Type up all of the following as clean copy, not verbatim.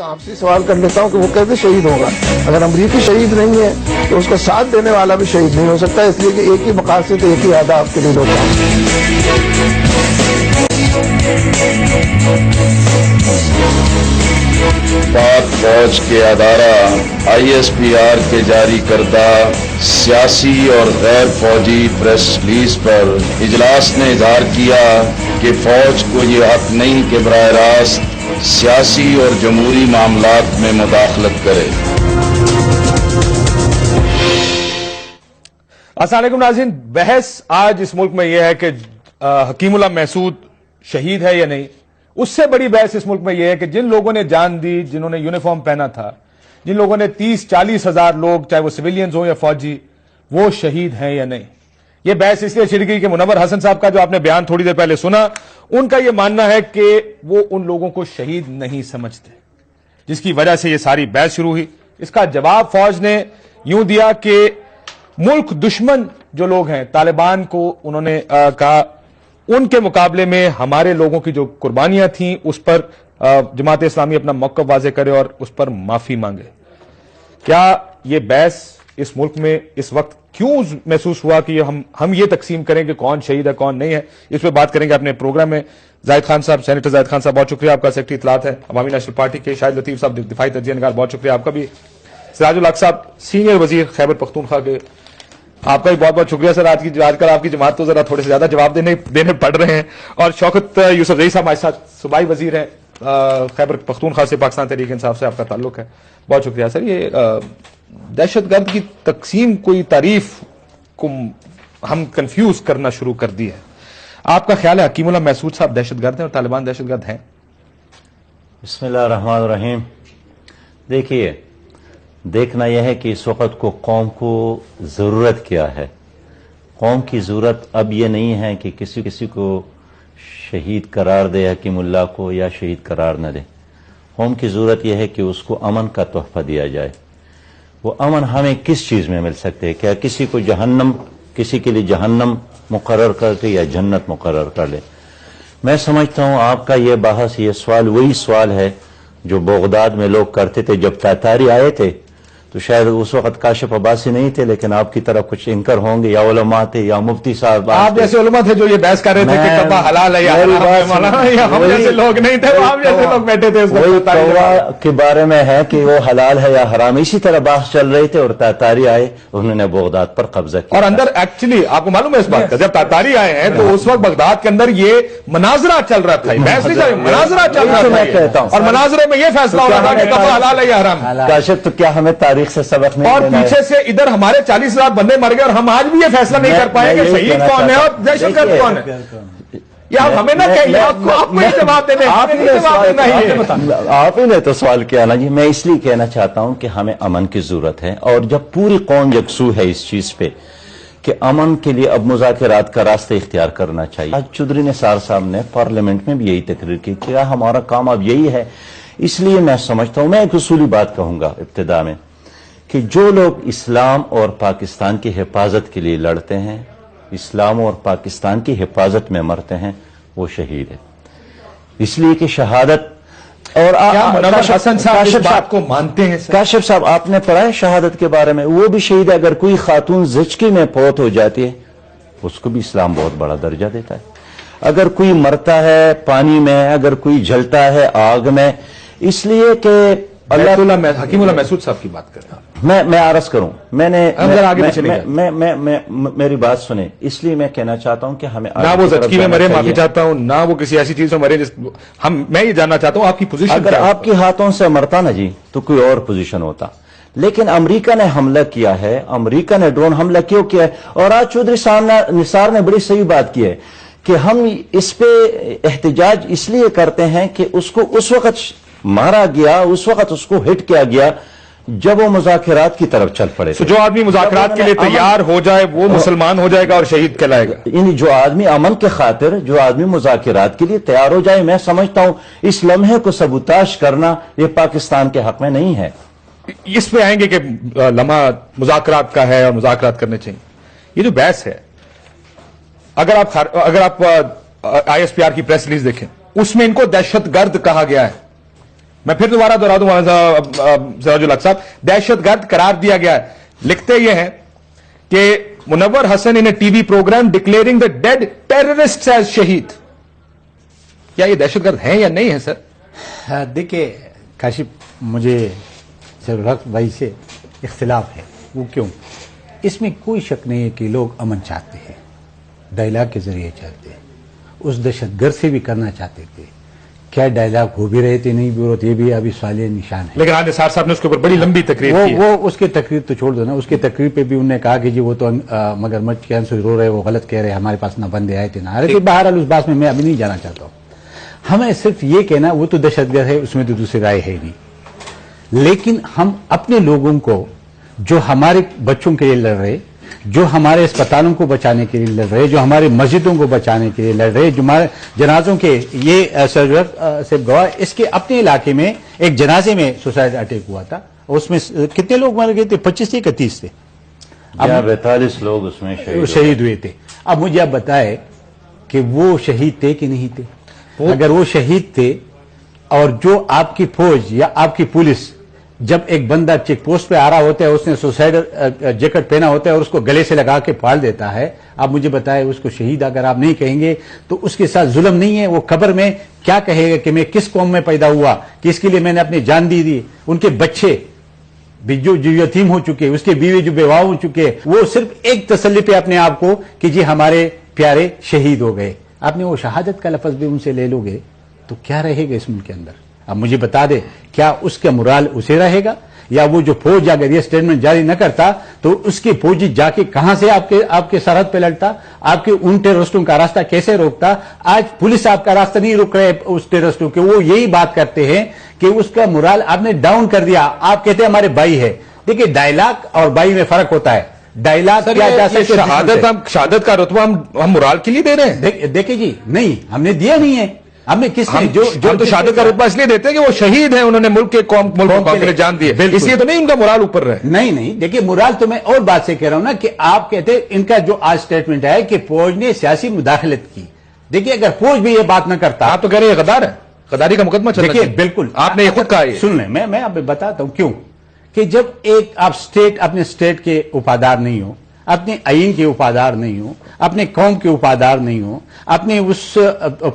آپ سے سوال کر لیتا ہوں کہ وہ کیسے شہید ہوگا؟ اگر امریکی شہید نہیں ہے تو اس کا ساتھ دینے والا بھی شہید نہیں ہو سکتا، اس لیے کہ ایک ہی مقاصد ایک ہی اہداف کے لیے لوگ پاک فوج کے ادارہ ISPR کے جاری کردہ سیاسی اور غیر فوجی پریس ریلیز پر اجلاس نے اظہار کیا کہ فوج کو یہ حق نہیں کہ براہ راست سیاسی اور جمہوری معاملات میں مداخلت کرے۔ السلام علیکم ناظرین، بحث آج اس ملک میں یہ ہے کہ حکیم اللہ محسود شہید ہے یا نہیں۔ اس سے بڑی بحث اس ملک میں یہ ہے کہ جن لوگوں نے جان دی، جنہوں نے یونیفارم پہنا تھا، جن لوگوں نے 30-40 ہزار لوگ، چاہے وہ سویلینز ہوں یا فوجی، وہ شہید ہیں یا نہیں۔ یہ بحث اس لیے چھڑ گئی کہ منور حسن صاحب کا جو آپ نے بیان تھوڑی دیر پہلے سنا، ان کا یہ ماننا ہے کہ وہ ان لوگوں کو شہید نہیں سمجھتے، جس کی وجہ سے یہ ساری بحث شروع ہوئی۔ اس کا جواب فوج نے یوں دیا کہ ملک دشمن جو لوگ ہیں، طالبان کو انہوں نے کہا ان کے مقابلے میں ہمارے لوگوں کی جو قربانیاں تھیں اس پر جماعت اسلامی اپنا موقف واضح کرے اور اس پر معافی مانگے۔ کیا یہ بحث اس ملک میں اس وقت کیوں محسوس ہوا کہ ہم یہ تقسیم کریں کہ کون شہید ہے کون نہیں ہے؟ اس پہ بات کریں گے اپنے پروگرام میں۔ زاہد خان صاحب، سینیٹر زاہد خان صاحب، بہت شکریہ آپ کا، سیکرٹری اطلاعات ہے عوامی نیشنل پارٹی کے۔ شاہد لطیف صاحب، دفاعی تجزیہ نگار، بہت شکریہ آپ کا بھی۔ سراج الحق صاحب، سینئر وزیر خیبر پختونخوا کے، آپ کا بھی بہت بہت شکریہ سر۔ آج کل آپ کی جماعت تو ذرا تھوڑے سے زیادہ جواب دینے پڑ رہے ہیں۔ اور شوکت یوسف زئی صاحب ہمارے ساتھ صوبائی وزیر ہیں خیبر پختونخوا سے، پاکستان تحریک انصاف سے آپ کا تعلق ہے، بہت شکریہ سر۔ یہ دہشت گرد کی تقسیم کوئی تعریف کو ہم کنفیوز کرنا شروع کر دی ہے۔ آپ کا خیال ہے حکیم اللہ محسود صاحب دہشت گرد ہیں اور طالبان دہشت گرد ہیں؟ بسم اللہ الرحمن الرحیم۔ دیکھیے، دیکھنا یہ ہے کہ اس وقت کو قوم کو ضرورت کیا ہے۔ قوم کی ضرورت اب یہ نہیں ہے کہ کسی کو شہید قرار دے حکیم اللہ کو یا شہید قرار نہ دے۔ قوم کی ضرورت یہ ہے کہ اس کو امن کا تحفہ دیا جائے۔ وہ امن ہمیں کس چیز میں مل سکتے ہیں؟ کیا کسی کے لیے جہنم مقرر کر کے یا جنت مقرر کر لے؟ میں سمجھتا ہوں آپ کا یہ بحث، یہ سوال وہی سوال ہے جو بغداد میں لوگ کرتے تھے جب تاتاری آئے تھے، تو شاید اس وقت کاشف عباسی نہیں تھے، لیکن آپ کی طرف کچھ انکر ہوں گے، یا علماء تھے یا مفتی صاحب۔ آپ جیسے علماء تھے جو یہ بحث کر رہے تھے کہ کعبہ حلال ہے یا حرام ہے مولانا، یا ہم جیسے لوگ نہیں تھے، آپ جیسے لوگ بیٹھے تھے اس وہی وقت کعبہ کے بارے میں ہے کہ وہ حلال ہے یا حرام، اسی طرح بحث چل رہی تھے، اور تاتاری آئے، انہوں نے بغداد پر قبضہ کیا۔ اور اندر ایکچولی آپ کو معلوم ہے اس بات کا، جب تاتاری آئے ہیں تو اس وقت بغداد کے اندر یہ مناظرہ چل رہا تھا، بحث نہیں چل رہی، مناظرہ چل رہا تھا، اور مناظرے میں یہ فیصلہ ہو رہا تھا کہ کعبہ حلال ہے یا حرام ہے۔ کاشف، تو کیا ہمیں تاریخ سے سبق نہیں؟ اور پیچھے سے ادھر ہمارے 40,000 بندے مر گئے اور ہم آج بھی یہ فیصلہ نہیں کر پائے کہ شہید کون ہے اور دہشت گرد کون ہے۔ یا ہمیں نہ کہیے، آپ کو یہ جواب دینے، آپ ہی نے تو سوال کیا نا جی۔ میں اس لیے کہنا چاہتا ہوں کہ ہمیں امن کی ضرورت ہے، اور جب پوری قوم یکسو ہے اس چیز پہ کہ امن کے لیے اب مذاکرات کا راستہ اختیار کرنا چاہیے۔ آج چودھری نثار صاحب نے پارلیمنٹ میں بھی یہی تقریر کی کہ ہمارا کام اب یہی ہے۔ اس لیے میں سمجھتا ہوں، میں ایک اصولی بات کہوں گا ابتدا میں، کہ جو لوگ اسلام اور پاکستان کی حفاظت کے لیے لڑتے ہیں، اسلام اور پاکستان کی حفاظت میں مرتے ہیں، وہ شہید ہے۔ اس لیے کہ شہادت، اور حسن صاحب اس بات کو مانتے ہیں؟ کاشف صاحب، آپ نے پڑھا ہے شہادت کے بارے میں؟ وہ بھی شہید ہے۔ اگر کوئی خاتون زچگی میں فوت ہو جاتی ہے، اس کو بھی اسلام بہت بڑا درجہ دیتا ہے۔ اگر کوئی مرتا ہے پانی میں، اگر کوئی جلتا ہے آگ میں، اس لیے کہ حکیم اللہ محسود صاحب کی بات کر رہا ہوں میں عرض کروں، میری بات سنیں، اس لیے میں کہنا چاہتا ہوں کہ ہمیں نہ وہ زچگی میں مرے، معافی چاہتا ہوں، نہ وہ کسی ایسی چیز میں مرے میں یہ جاننا چاہتا ہوں آپ کی پوزیشن۔ اگر آپ کے ہاتھوں سے مرتا نا جی تو کوئی اور پوزیشن ہوتا، لیکن امریکہ نے حملہ کیا ہے، امریکہ نے ڈرون حملہ کیوں کیا ہے؟ اور آج چودھری نثار نے بڑی صحیح بات کی ہے کہ ہم اس پہ احتجاج اس لیے کرتے ہیں کہ اس کو اس وقت مارا گیا، اس وقت اس کو ہٹ کیا گیا جب وہ مذاکرات کی طرف چل پڑے۔ جو آدمی مذاکرات کے لیے تیار ہو جائے وہ مسلمان ہو جائے گا اور شہید کہلائے گا۔ یعنی جو آدمی امن کے خاطر، جو آدمی مذاکرات کے لیے تیار ہو جائے، میں سمجھتا ہوں اس لمحے کو سبوتاش کرنا یہ پاکستان کے حق میں نہیں ہے۔ اس پہ آئیں گے کہ لمحہ مذاکرات کا ہے اور مذاکرات کرنے چاہیے۔ یہ جو بحث ہے، اگر آپ ISPR کی پریس ریلیز دیکھیں، اس میں ان کو دہشت گرد کہا گیا ہے۔ میں پھر دوبارہ دوہرا دوں سراج الحق صاحب, دہشت گرد قرار دیا گیا ہے. لکھتے یہ ہیں کہ Munawar Hasan in a T V programme declaring the dead terrorist as shaheed. کیا یہ دہشت گرد ہیں یا نہیں ہے سر؟ دیکھیے کاشف, مجھے سراج الحق بھائی سے اختلاف ہے. وہ کیوں؟ اس میں کوئی شک نہیں ہے کہ لوگ امن چاہتے ہیں, ڈائلاگ کے ذریعے چاہتے ہیں. اس دہشت گرد سے بھی کرنا چاہتے تھے. کیا ڈائلاگ ہو بھی رہے تھے, نہیں بھی ہو رہے, یہ بھی ابھی سوالیہ نشان ہے. لیکن آج نثار صاحب نے اس کے اوپر بڑی لمبی تقریر کی. وہ اس کی تقریر تو چھوڑ دو نا. اس کی تقریر پہ بھی انہوں نے کہا کہ جی وہ تو مگر مچ کے سے رو رہے, وہ غلط کہہ رہے, ہمارے پاس نہ بندے آئے تھے نہ آ رہے تھے. بہرحال اس بات میں ابھی نہیں جانا چاہتا ہوں. ہمیں صرف یہ کہنا وہ تو دہشت گرد ہے, اس میں تو دوسری رائے ہے نہیں. لیکن ہم اپنے لوگوں کو جو ہمارے بچوں کے لیے لڑ رہے, جو ہمارے اسپتالوں کو بچانے کے لیے لڑ رہے, جو ہمارے مسجدوں کو بچانے کے لیے لڑ رہے, جو ہمارے جنازوں کے, یہ سرجرت سے گواہ, اس کے اپنے علاقے میں ایک جنازے میں سوسائڈ اٹیک ہوا تھا. اس میں کتنے لوگ مر گئے تھے؟ 25 تھے کہ 30 تھے؟ 42 لوگ اس میں شہید ہوئے تھے. اب مجھے آپ بتائے کہ وہ شہید تھے کہ نہیں تھے؟ اگر وہ شہید تھے اور جو آپ کی فوج یا آپ کی پولیس جب ایک بندہ چیک پوسٹ پہ آ رہا ہوتا ہے, اس نے سوسائڈ جیکٹ پہنا ہوتا ہے اور اس کو گلے سے لگا کے پھاڑ دیتا ہے, آپ مجھے بتائیں اس کو شہید اگر آپ نہیں کہیں گے تو اس کے ساتھ ظلم نہیں ہے؟ وہ قبر میں کیا کہے گا کہ میں کس قوم میں پیدا ہوا, کہ اس کے لیے میں نے اپنی جان دی دی. ان کے بچے جو یتیم ہو چکے, اس کے بیوی جو بیواہ ہو چکے, وہ صرف ایک تسلی پہ اپنے آپ کو کہ جی ہمارے پیارے شہید ہو گئے. آپ نے وہ شہادت کا لفظ بھی ان سے لے لو گے تو کیا رہے گا اس ملک کے اندر؟ اب مجھے بتا دے, کیا اس کا مرال اسے رہے گا؟ یا وہ جو فوج اگر یہ سٹیٹمنٹ جاری نہ کرتا تو اس کی فوجی جا کے کہاں سے آپ کے سرحد پہ لڑتا, آپ کے ان ٹیررسٹوں کا راستہ کیسے روکتا؟ آج پولیس آپ کا راستہ نہیں روک رہے اس ٹیررسٹوں کے. وہ یہی بات کرتے ہیں کہ اس کا مرال آپ نے ڈاؤن کر دیا. آپ کہتے ہیں ہمارے بھائی ہے. دیکھیے ڈائلاگ اور بھائی میں فرق ہوتا ہے. ڈائلاگ کیا جا سکتا, شہادت کا رتبہ ہم مرال کے لیے دے رہے ہیں. دیکھیں جی, نہیں ہم نے دیا نہیں ہے. ہم نے کس نے جو تو شہادت کا رتبہ اس لیے دیتے ہیں کہ وہ شہید ہیں, انہوں نے ملک کے لیے جان دی ہے, اس لیے تو نہیں ان کا مرال اوپر رہے. نہیں دیکھیے مرال تو میں اور بات سے کہہ رہا ہوں نا کہ آپ کہتے ہیں ان کا جو آج سٹیٹمنٹ ہے کہ فوج نے سیاسی مداخلت کی. دیکھیے اگر فوج بھی یہ بات نہ کرتا, آپ تو کہہ رہے ہیں غدار ہے, غداری کا مقدمہ چل رہا ہے. بالکل آپ نے یہ خود کہا. سن لیں, میں آپ بتاتا ہوں کیوں. کہ جب ایک آپ اپنے اسٹیٹ کے وفادار نہیں ہو, اپنے آئین کے وفادار نہیں ہو, اپنے قوم کے وفادار نہیں ہو, اپنے اس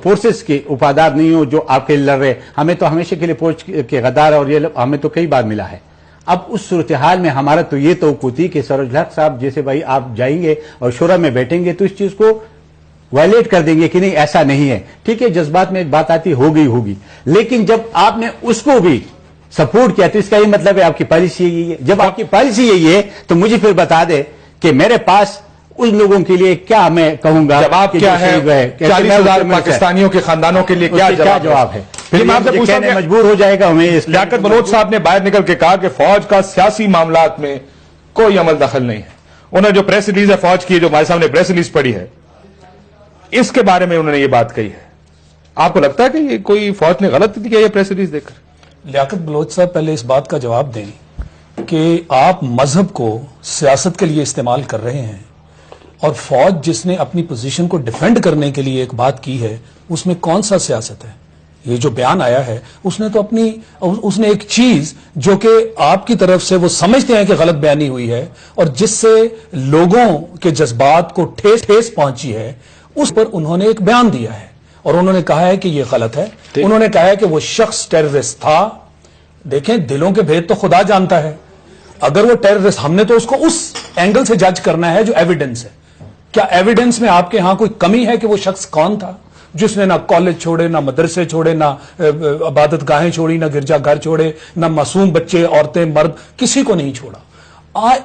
فورسز کے وفادار نہیں ہو جو آپ کے لڑ رہے. ہمیں تو ہمیشہ کے لیے فوج کے غدار, اور یہ ہمیں تو کئی بار ملا ہے. اب اس صورتحال میں ہمارا تو یہ توقع تھی کہ سراج الحق صاحب جیسے بھائی آپ جائیں گے اور شورا میں بیٹھیں گے تو اس چیز کو وائلیٹ کر دیں گے کہ نہیں ایسا نہیں ہے. ٹھیک ہے, جذبات میں بات آتی ہوگی, لیکن جب آپ نے اس کو بھی سپورٹ کیا تو اس کا یہ مطلب ہے آپ کی پالیسی یہی ہے. جب آپ کی پالیسی یہی ہے تو مجھے پھر بتا دے کہ میرے پاس ان لوگوں کے لیے کیا میں کہوں گا. جواب کیا ہے 40,000 پاکستانیوں کے خاندانوں کے لیے کیا جواب ہے؟ پھر میں آپ سے پوچھتا ہوں, مجبور ہو جائے گا ہمیں. لیاقت بلوچ صاحب نے باہر نکل کے کہا کہ فوج کا سیاسی معاملات میں کوئی عمل دخل نہیں ہے. انہوں نے جو پریس ریلیز ہے فوج کی, جو ہمارے سامنے پریس ریلیز پڑھی ہے, اس کے بارے میں انہوں نے یہ بات کہی ہے. آپ کو لگتا ہے کہ یہ کوئی فوج نے غلط کیا یہ پریس ریلیز دے کر؟ لیاقت بلوچ صاحب پہلے اس بات کا جواب دیں کہ آپ مذہب کو سیاست کے لیے استعمال کر رہے ہیں, اور فوج جس نے اپنی پوزیشن کو ڈیفینڈ کرنے کے لیے ایک بات کی ہے, اس میں کون سا سیاست ہے؟ یہ جو بیان آیا ہے اس نے تو اس نے ایک چیز جو کہ آپ کی طرف سے وہ سمجھتے ہیں کہ غلط بیانی ہوئی ہے اور جس سے لوگوں کے جذبات کو ٹھیس پہنچی ہے, اس پر انہوں نے ایک بیان دیا ہے اور انہوں نے کہا ہے کہ یہ غلط ہے. انہوں نے کہا ہے کہ وہ شخص ٹیررسٹ تھا. دیکھیں, دلوں کے بھید تو خدا جانتا ہے. اگر وہ ٹیررسٹ, ہم نے تو اس کو اس اینگل سے جج کرنا ہے جو ایویڈنس ہے. کیا ایویڈنس میں آپ کے ہاں کوئی کمی ہے کہ وہ شخص کون تھا جس نے نہ کالج چھوڑے, نہ مدرسے چھوڑے, نہ عبادت گاہیں چھوڑی, نہ گرجا گھر چھوڑے, نہ معصوم بچے, عورتیں, مرد, کسی کو نہیں چھوڑا.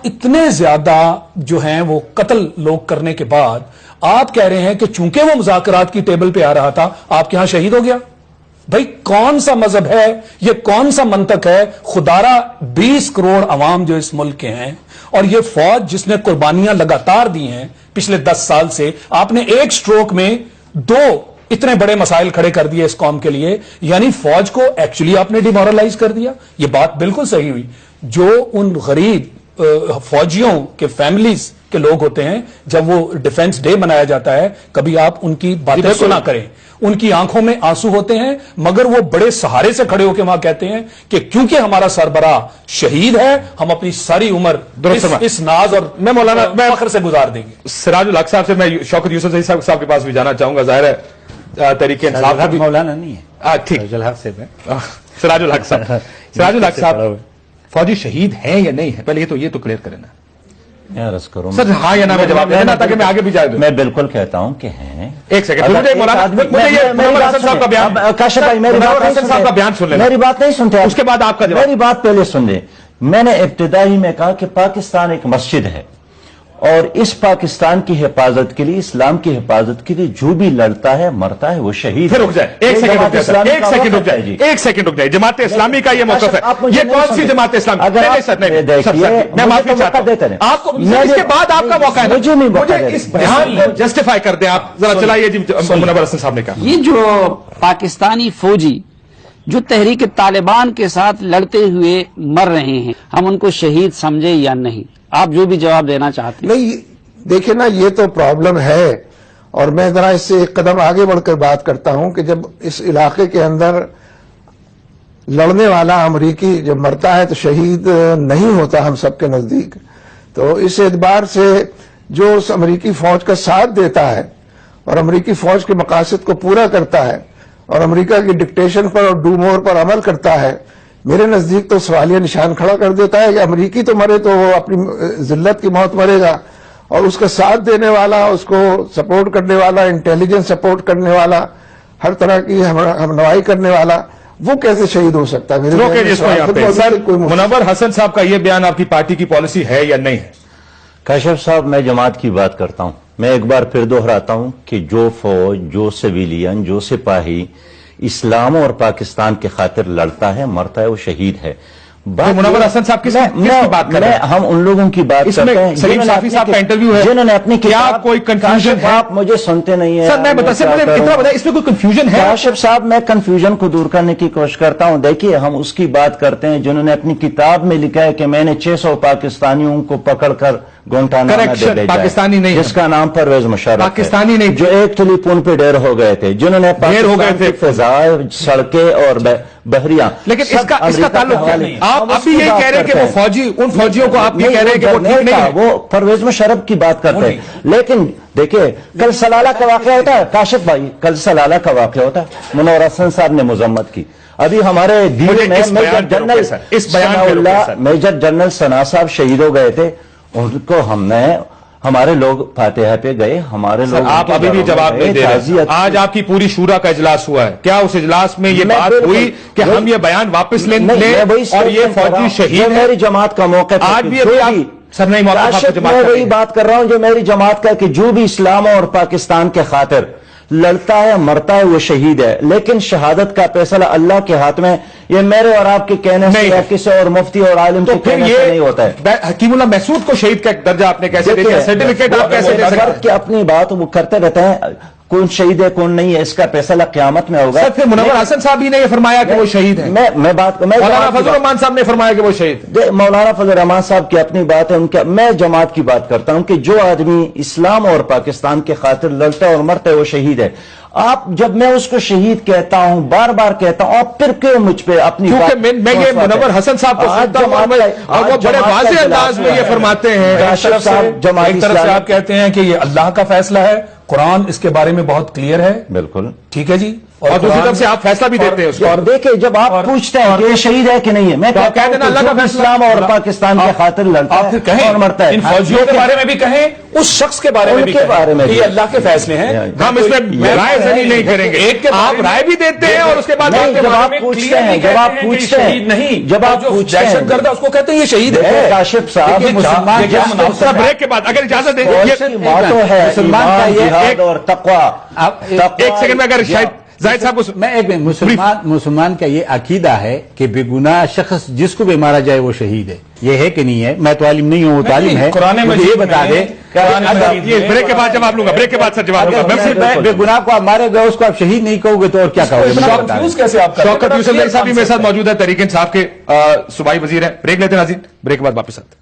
اتنے زیادہ جو ہیں وہ قتل لوگ کرنے کے بعد آپ کہہ رہے ہیں کہ چونکہ وہ مذاکرات کی ٹیبل پہ آ رہا تھا آپ کے ہاں شہید ہو گیا. بھائی کون سا مذہب ہے یہ, کون سا منطق ہے؟ خدارہ 20 کروڑ عوام جو اس ملک کے ہیں, اور یہ فوج جس نے قربانیاں لگاتار دی ہیں پچھلے 10 سال سے, آپ نے ایک سٹروک میں 2 اتنے بڑے مسائل کھڑے کر دیے اس قوم کے لیے. یعنی فوج کو ایکچولی آپ نے ڈیمورلائز کر دیا. یہ بات بالکل صحیح ہوئی. جو ان غریب فوجیوں کے فیملیز کے لوگ ہوتے ہیں، جب وہ ڈیفنس ڈے منایا جاتا ہے کبھی آپ ان کی باتیں سنا کریں، ان کی آنکھوں میں آنسو ہوتے ہیں، مگر وہ بڑے سہارے سے کھڑے ہو کے وہاں کہتے ہیں کہ کیونکہ ہمارا سربراہ شہید ہے ہم اپنی ساری عمر اس ناز اور میں مولانا فخر سے گزار دیں گے۔ سراج الحق صاحب سے میں شوکت یوسف صاحب کے پاس بھی جانا چاہوں گا، ظاہر ہے تحریک انصاف کا بھی مولانا نہیں ہے، ٹھیک، الحق سے سراج الحق صاحب، سراج الحق صاحب فوجی شہید ہیں یا نہیں ہے، پہلے یہ تو کلیئر کریں نا میں عرض کروں سر، ہاں یا نہ میں جواب دینا تاکہ میں آگے بھی جا دوں۔ میں بالکل کہتا ہوں کہ ہیں۔ ایک سیکنڈ مجھے مولانا مجھے یہ منور حسن صاحب کا بیان، کاشف بھائی منور حسن صاحب کا بیان سن لینا، میری بات نہیں سنتے آپ، اس کے بعد آپ کا جواب۔ میری بات پہلے سن لیں۔ میں نے ابتدائی میں کہا کہ پاکستان ایک مسجد ہے اور اس پاکستان کی حفاظت کے لیے، اسلام کی حفاظت کے لیے جو بھی لڑتا ہے مرتا ہے وہ شہید پھر رک جائے، ایک سیکنڈ رک جائے، ایک سیکنڈ رک جائے، جی، ایک سیکنڈ رک جائے، جماعت اسلامی کا یہ موقف ہے، یہ کون سی جماعت اسلامی؟ اگر نہیں سر، نہیں میں معافی چاہتا ہوں، آپ کو اس کے بعد آپ کا موقع ہے، مجھے اس بیان کو جسٹیفائی کر دیں آپ ذرا، چلائیے جی منور حسن صاحب نے کہا۔ یہ جو پاکستانی فوجی جو تحریک طالبان کے ساتھ لڑتے ہوئے مر رہے ہیں، ہم ان کو شہید سمجھے یا نہیں؟ آپ جو بھی جواب دینا چاہتے ہیں۔ نہیں دیکھیں نا، یہ تو پرابلم ہے، اور میں ذرا اس سے ایک قدم آگے بڑھ کر بات کرتا ہوں کہ جب اس علاقے کے اندر لڑنے والا امریکی جب مرتا ہے تو شہید نہیں ہوتا ہم سب کے نزدیک، تو اس اعتبار سے جو اس امریکی فوج کا ساتھ دیتا ہے اور امریکی فوج کے مقاصد کو پورا کرتا ہے اور امریکہ کی ڈکٹیشن پر اور ڈو مور پر عمل کرتا ہے، میرے نزدیک تو سوالیہ نشان کھڑا کر دیتا ہے کہ امریکی تو مرے تو وہ اپنی ذلت کی موت مرے گا، اور اس کا ساتھ دینے والا، اس کو سپورٹ کرنے والا، انٹیلیجنس سپورٹ کرنے والا، ہر طرح کی ہمنوائی کرنے والا، وہ کیسے شہید ہو سکتا ہے؟ میرے روکے جس کو یہاں پہ سر، کوئی منور حسن صاحب کا یہ بیان آپ کی پارٹی کی پالیسی ہے یا نہیں ہے؟ کاشف صاحب، میں جماعت کی بات کرتا ہوں، میں ایک بار پھر دہراتا ہوں کہ جو فوج، جو سویلین، جو سپاہی اسلام اور پاکستان کے خاطر لڑتا ہے مرتا ہے وہ شہید ہے۔ منور حسن صاحب کس کی بات کر رہے ہیں؟ ہم ان لوگوں کی بات اس میں کرتے ہیں سلیم صافی صاحب کا انٹرویو ہے، جنہوں نے اپنی کیا کوئی کنفیوژن ہے؟ آپ مجھے سنتے نہیں ہیں سر میں اتنا بتائیں، اس میں کوئی کنفیوژن ہے؟ کاشف صاحب، میں کنفیوژن کو دور کرنے کی کوشش کرتا ہوں۔ دیکھیے، ہم اس کی بات کرتے ہیں جنہوں نے اپنی کتاب میں لکھا ہے کہ میں نے 600 پاکستانیوں کو پکڑ کر گوانٹانامو میں دے بھیجا ہے، پاکستانی نہیں، جس کا نام پرویز مشرف ہے، پاکستانی نہیں، جو ایک ٹلی پون پہ ڈیر ہو گئے تھے، جنہوں نے پاکستان کی فضائیں، سڑکیں اور بحریاں، لیکن اس کا تعلق کیا نہیں؟ آپ ابھی یہی کہہ رہے ہیں کہ وہ فوجی، ان فوجیوں کو آپ یہ کہہ رہے ہیں کہ وہ ٹھیک نہیں ہے، وہ پرویز مشرف کی بات کرتے ہیں۔ لیکن دیکھیں، کل سلالہ کا واقعہ ہوتا ہے کاشف بھائی، کل سلالہ کا واقعہ ہوتا ہے، منور حسن صاحب نے مذمت کی۔ ابھی ہمارے دیر میں میجر جنرل ثنا صاحب شہید ہو گئے تھے، ان کو ہم نے، ہمارے لوگ فاتحہ پہ گئے، ہمارے لوگ، آپ ابھی بھی جواب نہیں دے رہے۔ آج آپ کی پوری شورا کا اجلاس ہوا ہے، کیا اس اجلاس میں یہ بات ہوئی کہ ہم یہ بیان واپس لیں اور یہ فوجی شہید ہے؟ میری جماعت کا موقع آج بھی سر نہیں، میں وہی بات کر رہا ہوں جو میری جماعت کا، کہ جو بھی اسلام اور پاکستان کے خاطر لڑتا ہے مرتا ہے وہ شہید ہے، لیکن شہادت کا فیصلہ اللہ کے ہاتھ میں، یہ میرے اور آپ کے کہنے سے یا کسی اور مفتی اور عالم کے کہنے سے نہیں ہوتا ہے۔ حکیم اللہ محسود کو شہید کا درجہ آپ نے کیسے دے دیا؟ سرٹیفکیٹ آپ کیسے دے سکتے ہیں؟ کہ اپنی بات وہ کرتے رہتے ہیں، کون شہید ہے کون نہیں ہے، اس کا فیصلہ قیامت میں ہوگا۔ سر پھر منور حسن صاحب ہی نے یہ فرمایا کہ وہ شہید ہے، مولانا فضل الرحمان صاحب نے فرمایا کہ وہ شہید ہے۔ مولانا فضل الرحمان صاحب کی اپنی بات ہے، ان کا، میں جماعت کی بات کرتا ہوں کہ جو آدمی اسلام اور پاکستان کے خاطر لڑتا ہے اور مرتا ہے وہ شہید ہے۔ آپ، جب میں اس کو شہید کہتا ہوں، بار بار کہتا ہوں، آپ پھر کیوں مجھ پہ اپنی بات؟ کیونکہ میں یہ منور حسن صاحب کو سنتا ہوں اور وہ بڑے واضح انداز میں یہ فرماتے ہیں۔ ایک طرف سے آپ کہتے ہیں کہ یہ اللہ کا فیصلہ ہے، قرآن اس کے بارے میں بہت کلیئر ہے، بالکل ٹھیک ہے جی، اور دوسری طرف سے آپ فیصلہ بھی دیتے ہیں اس کو۔ اور دیکھیں، جب آپ پوچھتے ہیں کہ یہ شہید ہے کہ نہیں ہے، میں کہتا ہوں کہ اللہ کا اسلام اور پاکستان کے خاطر لڑتا آپ پھر ہے کہیں اور مرتا ہے، ان فوجیوں کے بارے میں بھی کہیں، اس شخص کے بارے میں بھی کہیں کہ یہ اللہ کے فیصلے ہیں۔ ہم اس میں رائے زنی نہیں کریں گے، آپ رائے بھی دیتے ہیں اور اس کے بعد جب آپ پوچھتے ہیں، جب آپ پوچھتے ہیں، نہیں، جب آپ پوچھتے ہیں، دہشت گرد اس کو کہتے ہیں یہ شہید ہے۔ کاشف صاحب، بریک کے بعد اگر اجازت دیں، ماتو ہے مسلمان کا یہ اور تقوی۔ ایک سیکنڈ میں اگر شاید زاہد صاحب میں ایک مسلمان کا یہ عقیدہ ہے کہ بے گناہ شخص جس کو بھی مارا جائے وہ شہید ہے، یہ ہے کہ نہیں ہے؟ میں تو عالم نہیں ہوں، وہ تعلیم ہے، مجھے یہ بتا دے، یہ بریک کے بعد جواب لوں گا، بریک کے بعد سر جواب لوں گا۔ بے گناہ کو آپ مارے گئے، اس کو آپ شہید نہیں کہو گے تو اور کیا کہو گے؟ شوکت یوسف صاحب بھی میرے ساتھ موجود ہے، تحریک انصاف کے صوبائی وزیر ہیں۔ بریک لیتے ہیں ناظرین، بریک کے بعد واپس آتے ہیں۔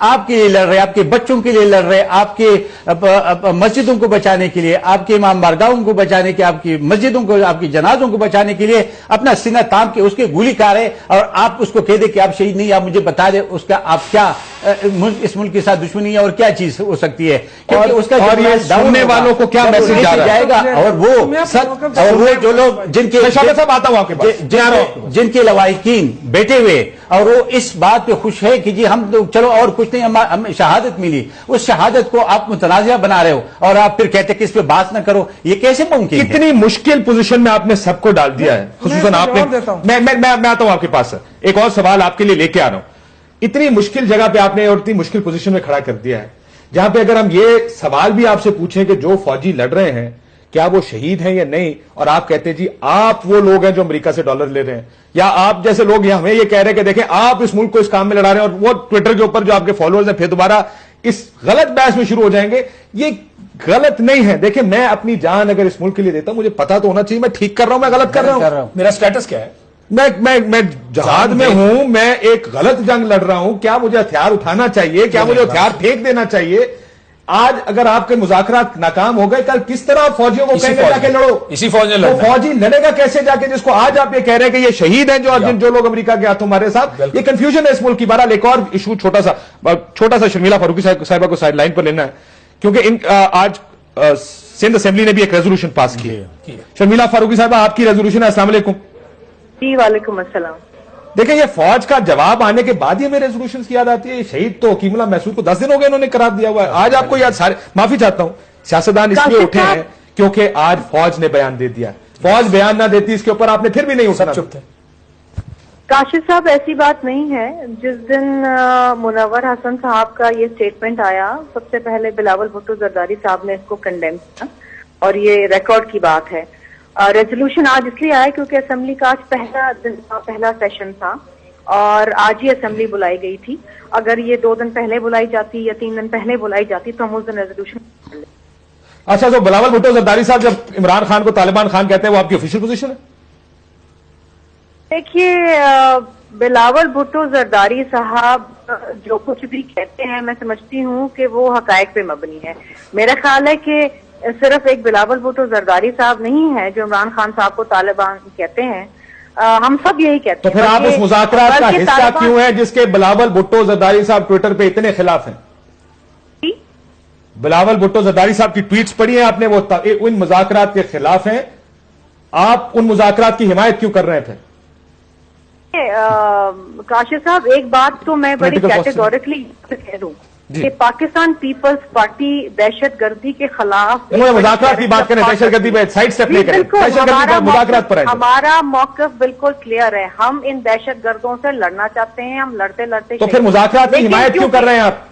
آپ کے لیے لڑ رہے ہیں, آپ کے بچوں کے لیے لڑ رہے ہیں, آپ کے مسجدوں کو بچانے کے لیے, آپ کے امام بارگاہوں کو بچانے کے, آپ کی مسجدوں کو, آپ کی جنازوں کو بچانے کے لیے اپنا سینہ تام کے اس کے گولی کار ہے, اور آپ اس کو کہہ دیں کہ آپ شہید نہیں. آپ مجھے بتا دیں اس کا آپ کیا اس ملک کے ساتھ دشمنی ہے اور کیا چیز ہو سکتی ہے, کیونکہ اس کا اور یہ سننے والوں کو کیا میسج جا رہا ہے جائے گا. اور وہ جو لوگ جن کے صاحب آتا ہوں آپ کے پاس, جن کے لواحقین بیٹھے ہوئے اور وہ اس بات پہ خوش ہے کہ جی ہم چلو اور کچھ نہیں, ہمیں شہادت ملی, اس شہادت کو آپ متنازعہ بنا رہے ہو اور آپ پھر کہتے کہ اس پہ بات نہ کرو, یہ کیسے ممکن ہے؟ کتنی مشکل پوزیشن میں آپ نے سب کو ڈال دیا ہے, خصوصاً آپ نے. میں آتا ہوں آپ کے پاس, ایک اور سوال آپ کے لیے لے کے آ رہا ہوں. اتنی مشکل جگہ پہ آپ نے اور اتنی مشکل پوزیشن میں کھڑا کر دیا ہے, جہاں پہ اگر ہم یہ سوال بھی آپ سے پوچھیں کہ جو فوجی لڑ رہے ہیں کیا وہ شہید ہیں یا نہیں, اور آپ کہتے ہیں جی آپ وہ لوگ ہیں جو امریکہ سے ڈالر لے رہے ہیں, یا آپ جیسے لوگ ہمیں یہ کہہ رہے ہیں کہ دیکھیں آپ اس ملک کو اس کام میں لڑا رہے ہیں, اور وہ ٹویٹر کے اوپر جو آپ کے فالوورز ہیں پھر دوبارہ اس غلط بحث میں شروع ہو جائیں گے. یہ غلط نہیں ہے. دیکھیں میں اپنی جان اگر اس ملک کے لیے دیتا ہوں, مجھے پتا تو ہونا چاہیے میں ٹھیک کر رہا ہوں, میں غلط کر رہا ہوں. میرا سٹیٹس کیا ہے؟ میں جہاد میں ہوں, میں ایک غلط جنگ لڑ رہا ہوں, کیا مجھے ہتھیار اٹھانا چاہیے, کیا مجھے ہتھیار پھینک دینا چاہیے؟ آج اگر آپ کے مذاکرات ناکام ہو گئے, کل کس طرح فوجیوں کو کہیں گے جا کے لڑو؟ اسی فوج نے تو فوجی لڑے گا کیسے جا کے, جس کو آج آپ یہ کہہ رہے ہیں کہ یہ شہید ہیں جو لوگ امریکہ کے ہاتھوں ہمارے ساتھ, یہ کنفیوژن ہے اس ملک کی. بہرحال ایک اور ایشو چھوٹا سا شرمیلا فاروقی صاحبہ کو سائڈ لائن پر لینا ہے, کیونکہ آج سندھ اسمبلی نے بھی ایک ریزولوشن پاس کی ہے. شرمیلا فاروقی صاحبہ آپ کی ریزولوشن ہے. السلام علیکم. جی وعلیکم السلام. دیکھیں یہ فوج کا جواب آنے کے بعد ہی ہمیں ریزولوشن کی یاد آتی ہے. شہید تو حکیم اللہ محسود کو 10 دن ہو گئے انہوں نے قرار دیا ہوا ہے. آج آپ کو یاد, سارے معافی چاہتا ہوں, سیاستدان اس لیے اٹھے ہیں کیونکہ آج فوج نے بیان دے دیا. فوج بیان نہ دیتی اس کے اوپر آپ نے پھر بھی نہیں اٹھنا. چپ تھے. کاشف صاحب ایسی بات نہیں ہے. جس دن منور حسن صاحب کا یہ سٹیٹمنٹ آیا, سب سے پہلے بلاول بھٹو زرداری صاحب نے اس کو کنڈیم کیا, اور یہ ریکارڈ کی بات ہے. ریزولوشن آج اس لیے آیا کیونکہ اسمبلی کا آج پہلا سیشن تھا اور آج ہی اسمبلی بلائی گئی تھی. اگر یہ 2 دن پہلے بلائی جاتی یا 3 دن پہلے بلائی جاتی تو ہم اس دن ریزولوشن. اچھا, تو بلاول بھٹو زرداری صاحب جب عمران خان کو طالبان خان کہتے ہیں وہ آپ کی آفیشیل پوزیشن ہے؟ دیکھیے بلاول بھٹو زرداری صاحب جو کچھ بھی کہتے ہیں میں سمجھتی ہوں کہ وہ حقائق پہ مبنی ہے. میرا خیال ہے کہ صرف ایک بلاول بھٹو زرداری صاحب نہیں ہے جو عمران خان صاحب کو طالبان کہتے ہیں, ہم سب یہی کہتے ہیں. تو پھر آپ اس مذاکرات کا حصہ کیوں ہیں جس کے بلاول بھٹو زرداری صاحب ٹویٹر پہ اتنے خلاف ہیں؟ بلاول بھٹو زرداری صاحب کی ٹویٹس پڑھی ہیں آپ نے, وہ ان مذاکرات کے خلاف ہیں. آپ ان مذاکرات کی حمایت کیوں کر رہے تھے؟ کاشف صاحب ایک بات تو میں بڑی کیٹیگوریکلی کہہ دوں کہ پاکستان پیپلز پارٹی دہشت گردی کے خلاف مذاکرات کی بات کریں, دہشت گردی پہ سائڈ اسٹیپ لے کریں, دہشت گردی پر مذاکرات پر ہمارا موقف بالکل کلیئر ہے. ہم ان دہشت گردوں سے لڑنا چاہتے ہیں, ہم لڑتے لڑتے. تو پھر مذاکرات کی حمایت کیوں کر رہے ہیں آپ؟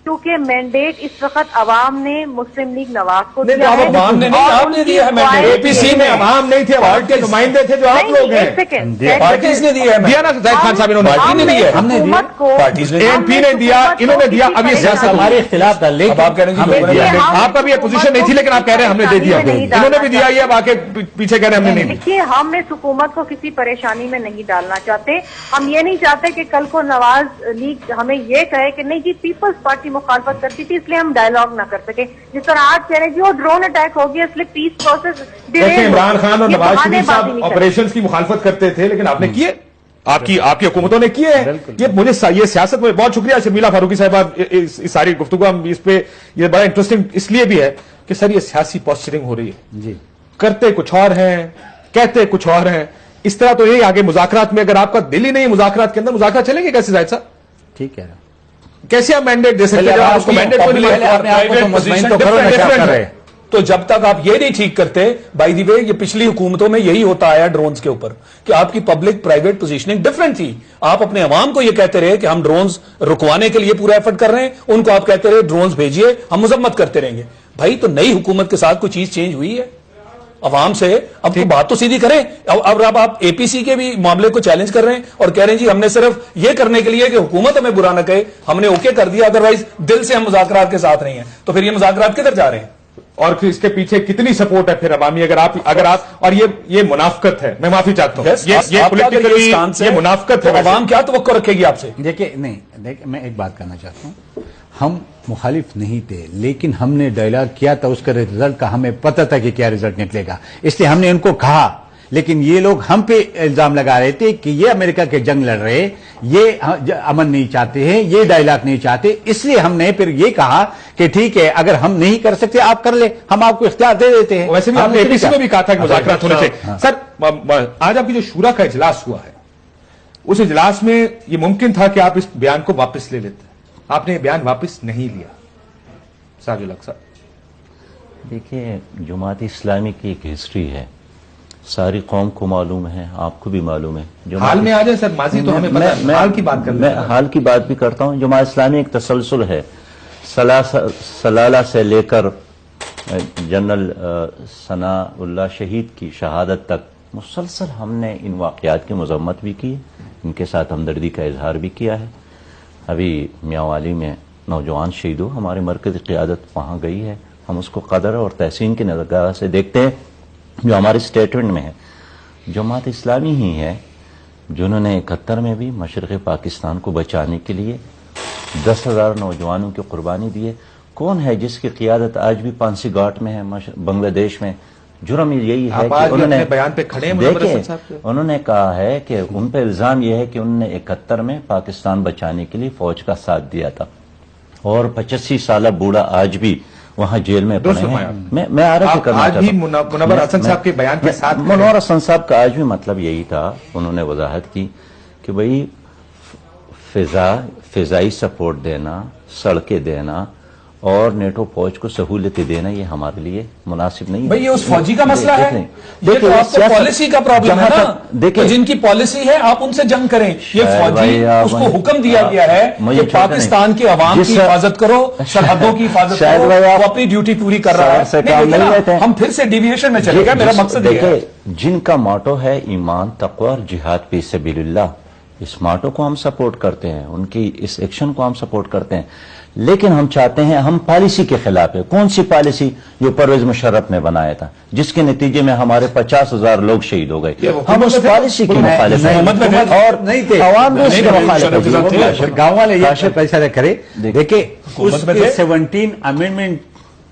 کیونکہ مینڈیٹ اس وقت عوام نے مسلم لیگ نواز کو دیا ہے. عوام نے نہیں, آپ نے دیا ہے. اے پی سی میں عوام نہیں تھے, عوام کے نمائندے تھے جو آپ لوگ ہیں. پارٹیز نے دیا ہے نا زاہد خان صاحب, پارٹی نے دیا, ہم نے اے پی نے دیا, انہوں نے دیا. اب یہ سیاست ہمارے خلاف تھا, لیکن آپ کہہ رہے ہیں آپ کا بھی یہ پوزیشن نہیں تھی لیکن آپ کہہ رہے ہیں ہم نے دے دیا. انہوں نے بھی دیا, یہ اب آ کے پیچھے کہہ رہے ہیں ہم نے نہیں. دیکھیے ہم اس حکومت کو کسی پریشانی میں نہیں ڈالنا چاہتے. ہم یہ نہیں چاہتے کہ کل کو نواز لیگ ہمیں یہ کہے کہ نہیں جی پیپلز پارٹی مخالفت کرتی تھی اس لیے ہم ڈائیلاگ نہ کر سکے. جس طرح آج کہہ رہے جی وہ ڈرون اٹیک ہو گیا اس لیے پیس پروسیس. عمران خان اور نواز شریف صاحب آپریشنز کی مخالفت کرتے تھے لیکن آپ نے کیے, آپ کی حکومتوں نے کیے ہیں. یہ سیاست میں بہت شکریہ شرمیلا فاروقی صاحبہ. اس ساری گفتگو ہم اس پہ یہ بڑا انٹرسٹنگ اس لیے بھی ہے کہ سر یہ سیاسی پوسچرنگ ہو رہی ہے. جی کرتے کچھ اور ہیں, کہتے کچھ اور ہیں. اس طرح تو یہ آگے مذاکرات میں اگر آپ کا دل ہی نہیں مذاکرات کے اندر, مذاکرات چلیں گے کیسے زاہد صاحب؟ ٹھیک ہے, کیسے آپ مینڈیٹ دے سکتے ہیں؟ تو جب تک آپ یہ نہیں ٹھیک کرتے, بائی دی وے یہ پچھلی حکومتوں میں یہی ہوتا آیا ڈرونز کے اوپر کہ آپ کی پبلک پرائیویٹ پوزیشننگ ڈفرنٹ تھی. آپ اپنے عوام کو یہ کہتے رہے کہ ہم ڈرونز رکوانے کے لیے پورا ایفرٹ کر رہے ہیں, ان کو آپ کہتے رہے ڈرونز بھیجیے, ہم مذمت کرتے رہیں گے. بھائی تو نئی حکومت کے ساتھ کوئی چیز چینج ہوئی ہے عوام سے؟ اب تو بات تو سیدھی کریں. اب آپ اے پی سی کے بھی معاملے کو چیلنج کر رہے ہیں اور کہہ رہے ہیں جی ہم نے صرف یہ کرنے کے لیے کہ حکومت ہمیں برا نہ کہے ہم نے اوکے کر دیا, ادروائز دل سے ہم مذاکرات کے ساتھ نہیں ہیں. تو پھر یہ مذاکرات کدھر جا رہے ہیں؟ اور پھر اس کے پیچھے کتنی سپورٹ ہے پھر عوامی؟ اگر آپ اور یہ منافقت ہے, میں معافی چاہتا ہوں, یہ پولیٹیکلی یہ منافقت ہے. عوام کیا توقع رکھے گی آپ سے؟ دیکھیں نہیں دیکھ میں ایک بات کرنا چاہتا ہوں، ہم مخالف نہیں تھے، لیکن ہم نے ڈائلاگ کیا تھا، اس کا رزلٹ کا ہمیں پتہ تھا کہ کیا رزلٹ نکلے گا، اس لیے ہم نے ان کو کہا، لیکن یہ لوگ ہم پہ الزام لگا رہے تھے کہ یہ امریکہ کے جنگ لڑ رہے، یہ امن نہیں چاہتے ہیں، یہ ڈائلاگ نہیں چاہتے، اس لیے ہم نے پھر یہ کہا کہ ٹھیک ہے اگر ہم نہیں کر سکتے آپ کر لیں، ہم آپ کو اختیار دے دیتے ہیں۔ ویسے بھی آپ نے اے پی سی میں بھی کہا تھا کہ مذاکرات ہونے چاہیے۔ سر آج آپ کی جو شورا کا اجلاس ہوا ہے، اس اجلاس میں یہ ممکن تھا کہ آپ اس بیان کو واپس لے لیتے، آپ نے یہ بیان واپس نہیں لیا۔ ساجد الحق صاحب، دیکھیے جماعت اسلامی کی ایک ہسٹری ہے، ساری قوم کو معلوم ہے، آپ کو بھی معلوم ہے۔ حال میں آ جائے سر، ماضی تو ہمیں پتہ ہے، حال کی بات کر میں حال کی بات بھی کرتا ہوں۔ جماعت اسلامی ایک تسلسل ہے، سلالہ سے لے کر جنرل ثناء اللہ شہید کی شہادت تک مسلسل ہم نے ان واقعات کی مذمت بھی کی، ان کے ساتھ ہمدردی کا اظہار بھی کیا ہے۔ ابھی میاوالی میں نوجوان شہیدوں، ہمارے مرکزی قیادت وہاں گئی ہے، ہم اس کو قدر اور تحسین کی نگاہ سے دیکھتے ہیں۔ جو ہمارے اسٹیٹمنٹ میں ہے، جماعت اسلامی ہی ہے جنہوں نے 71 میں بھی مشرق پاکستان کو بچانے کے لیے 10,000 نوجوانوں کی قربانی دی ہے۔ کون ہے جس کی قیادت آج بھی پانسی گھاٹ میں ہے بنگلہ دیش میں؟ جرم یہی ہے کہ انہوں نے بیان پہ کھڑے ہیں، انہوں نے کہا ہے کہ ان پہ الزام یہ ہے کہ انہوں نے 71 میں پاکستان بچانے کے لیے فوج کا ساتھ دیا تھا، اور 85 سالہ بوڑھا آج بھی وہاں جیل میں پڑے ہیں۔ میں عرض کرنا چاہتا ہوں، منور حسن صاحب کے بیان کے ساتھ منور حسن صاحب کا آج بھی مطلب یہی تھا، انہوں نے وضاحت کی کہ بھئی فضائی سپورٹ دینا، سڑکیں دینا اور نیٹو فوج کو سہولتیں دینا یہ ہمارے لیے مناسب نہیں ہے۔ بھئی یہ اس فوجی کا مسئلہ ہے، یہ تو آپ کو پالیسی کا پرابلم ہے نا، تو جن کی پالیسی ہے آپ ان سے جنگ کریں۔ یہ فوجی اس کو حکم دیا گیا ہے کہ پاکستان کے عوام کی حفاظت کرو، سرحدوں کی حفاظت کرو، وہ اپنی ڈیوٹی پوری کر رہا ہے۔ ہم پھر سے ڈیویشن میں چلے گا، میرا مقصد یہ ہے۔ جن کا موٹو ہے ایمان، تقوی اور جہاد فی سبیل اللہ، اس موٹو کو ہم سپورٹ کرتے ہیں، ان کی اس ایکشن کو ہم سپورٹ کرتے ہیں، لیکن ہم چاہتے ہیں، ہم پالیسی کے خلاف ہے۔ کون سی پالیسی؟ جو پرویز مشرف نے بنایا تھا، جس کے نتیجے میں ہمارے 50,000 لوگ شہید ہو گئے۔ ہم اس پالیسی کی مخالف ہیں اور عوام بھی اس کے مخالف ہیں۔ گاؤں والے یہ پیسہ نہ کرے۔ دیکھیں اس کے 17 امینڈمنٹ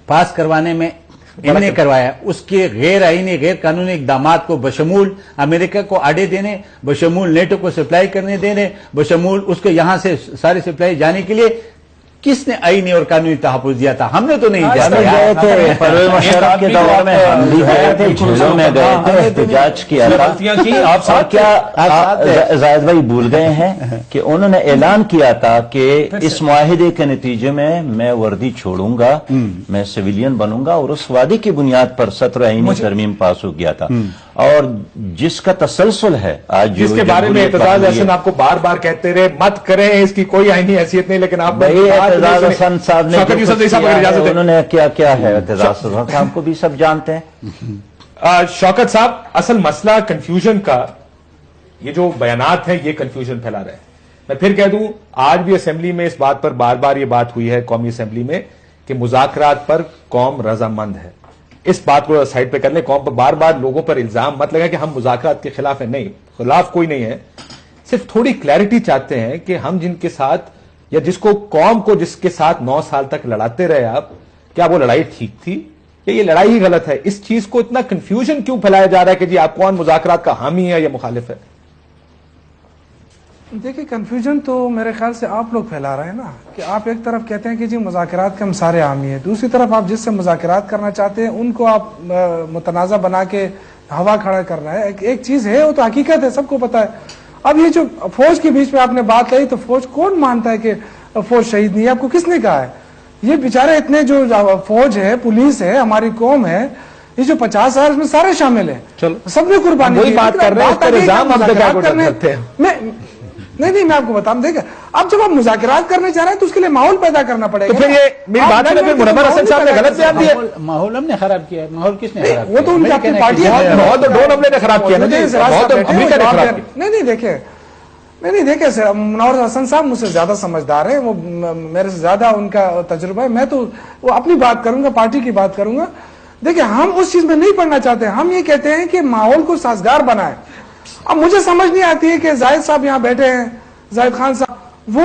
پاس کروانے میں انہوں نے کروایا، اس کے غیر آئینی غیر قانونی اقدامات کو بشمول امریکہ کو آڑے دینے، بشمول نیٹو کو سپلائی کرنے دینے، بشمول اس کو یہاں سے ساری سپلائی جانے کے لیے کس نے آئینی اور قانونی تحفظ دیا تھا؟ ہم نے تو نہیں دیا تھا۔ پرویز مشرف کے دور میں ہم بھی گئے تھے، جھیلوں میں گئے تھے، احتجاج کیا تھا۔ اور کیا زاہد بھائی بھول گئے ہیں کہ انہوں نے اعلان کیا تھا کہ اس معاہدے کے نتیجے میں وردی چھوڑوں گا، میں سویلین بنوں گا، اور اس وعدے کی بنیاد پر 17 آئینی ترمیم پاس ہو گیا تھا، اور جس کا تسلسل ہے آج جس کے بارے میں اعتزاز احسن آپ کو بار بار کہتے رہے مت کریں، اس کی کوئی آئینی حیثیت نہیں، لیکن آپ اعتزاز حسن صاحب نے انہوں نے کیا ہے، اعتزاز حسن صاحب کو بھی سب جانتے ہیں۔ شوکت صاحب، اصل مسئلہ کنفیوژن کا، یہ جو بیانات ہیں یہ کنفیوژن پھیلا رہے ہیں۔ میں پھر کہہ دوں، آج بھی اسمبلی میں اس بات پر بار بار یہ بات ہوئی ہے قومی اسمبلی میں کہ مذاکرات پر قوم رضامند ہے۔ اس بات کو سائڈ پہ کر لیں، قوم پر بار بار لوگوں پر الزام مت لگا کہ ہم مذاکرات کے خلاف ہیں، نہیں، خلاف کوئی نہیں ہے، صرف تھوڑی کلیئرٹی چاہتے ہیں کہ ہم جن کے ساتھ یا جس کو قوم کو جس کے ساتھ 9 سال تک لڑاتے رہے آپ، کیا وہ لڑائی ٹھیک تھی یا یہ لڑائی ہی غلط ہے؟ اس چیز کو اتنا کنفیوژن کیوں پھیلایا جا رہا ہے کہ جی آپ کون مذاکرات کا حامی ہے یا مخالف ہے؟ دیکھیں کنفیوژن تو میرے خیال سے آپ لوگ پھیلا رہے ہیں نا، کہ آپ ایک طرف کہتے ہیں کہ جی مذاکرات کے ہم سارے حامی ہیں، دوسری طرف آپ جس سے مذاکرات کرنا چاہتے ہیں ان کو آپ متنازع بنا کے ہوا کھڑا کرنا ہے۔ ایک چیز ہے، وہ تو حقیقت ہے، سب کو پتا ہے۔ اب یہ جو فوج کے بیچ میں آپ نے بات کہی، تو فوج کون مانتا ہے کہ فوج شہید نہیں ہے؟ آپ کو کس نے کہا ہے؟ یہ بیچارے اتنے جو فوج ہے، پولیس ہے، ہماری قوم ہے، یہ جو 50 سال میں سارے شامل ہیں، سب نے قربانی دی۔ بات کر رہے ہیں، نہیں میں آپ کو بتاؤں، دیکھیں اب جب آپ مذاکرات کرنے چاہ رہے ہیں تو اس کے لیے ماحول پیدا کرنا پڑے گا۔ تو پھر یہ میری بات ہے، پھر منور حسن صاحب نے غلط بیان دیا۔ ماحول ہم نے خراب کیا ہے، ماحول کس نے خراب کیا؟ وہ تو ان کی اپنی پارٹی ہے، بہت ڈون حملے نے خراب کیا نا جی، بہت امریکہ نے خراب کیا۔ نہیں دیکھیں منور حسن صاحب مجھ سے زیادہ سمجھدار ہیں، وہ میرے سے زیادہ ان کا تجربہ ہے، میں تو وہ اپنی بات کروں گا، پارٹی کی بات کروں گا۔ دیکھیں ہم اس چیز میں نہیں پڑنا چاہتے، ہم یہ کہتے ہیں کہ ماحول کو سازگار بنائے۔ اب مجھے سمجھ نہیں آتی ہے کہ زاہد صاحب یہاں بیٹھے ہیں، زاہد خان صاحب، وہ